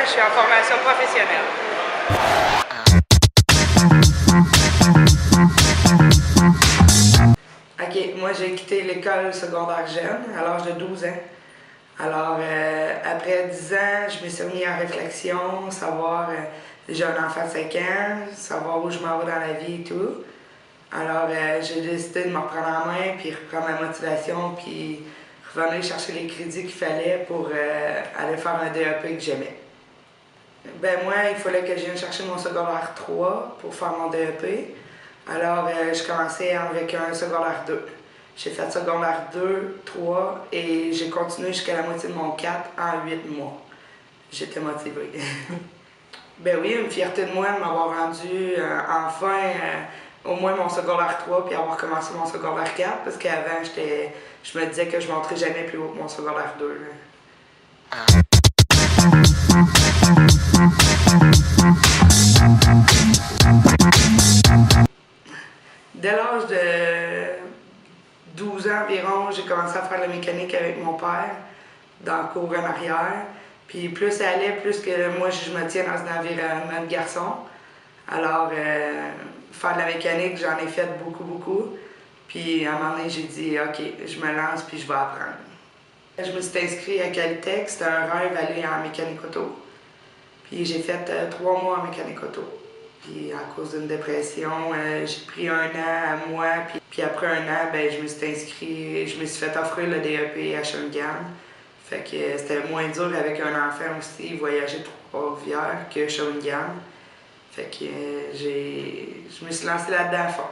je suis en formation professionnelle. OK, moi j'ai quitté l'école secondaire jeune à l'âge de 12 ans. Alors, après 10 ans, je me suis remis en réflexion, savoir, j'ai un enfant de 5 ans, savoir où je m'en vais dans la vie et tout. Alors, j'ai décidé de me reprendre en main, puis reprendre ma motivation, puis revenir chercher les crédits qu'il fallait pour aller faire un DEP que j'aimais. Ben moi, il fallait que je vienne chercher mon secondaire 3 pour faire mon DEP. Alors, je commençais avec un secondaire 2. J'ai fait secondaire 2, 3 et j'ai continué jusqu'à la moitié de mon 4 en 8 mois. J'étais motivée. Ben oui, une fierté de moi de m'avoir rendu enfin au moins mon secondaire 3 puis avoir commencé mon secondaire 4 parce qu'avant, je me disais que je ne monterais jamais plus haut que mon secondaire 2. Dès l'âge de 12 ans environ, j'ai commencé à faire la mécanique avec mon père dans le cours en arrière. Puis plus ça allait, plus que moi je me tiens dans un environnement de garçon. Alors, faire de la mécanique, j'en ai fait beaucoup. Puis à un moment donné, j'ai dit, OK, je me lance puis je vais apprendre. Je me suis inscrite à Calitech, c'était un rêve aller en mécanique auto. Puis j'ai fait 3 mois en mécanique auto. Puis à cause d'une dépression, j'ai pris un an à moi. Puis après un an, ben, je me suis inscrit, je me suis fait offrir le DEP à Shawinigan. Fait que c'était moins dur avec un enfant aussi, voyager Trois-Rivières que Shawinigan. Fait que je me suis lancée là-dedans à fond.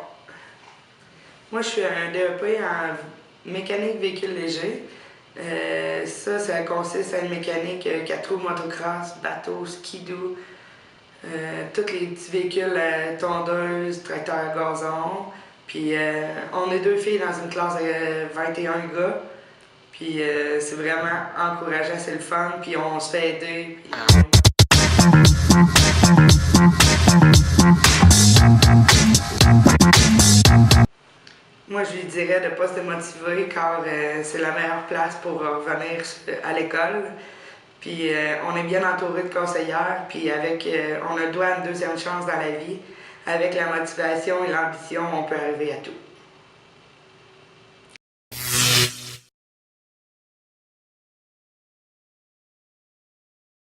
Moi, je suis un DEP en mécanique véhicule léger. Ça consiste à une mécanique 4 roues motocross, bateau, skidoo, tous les petits véhicules, tondeuses, tracteurs à gazon. Puis on est 2 filles dans une classe de 21 gars. Puis c'est vraiment encourageant, c'est le fun, puis on se fait aider. Moi, je lui dirais de ne pas se démotiver car c'est la meilleure place pour revenir à l'école. Puis on est bien entouré de conseillères, puis on a le droit à une deuxième chance dans la vie. Avec la motivation et l'ambition, on peut arriver à tout.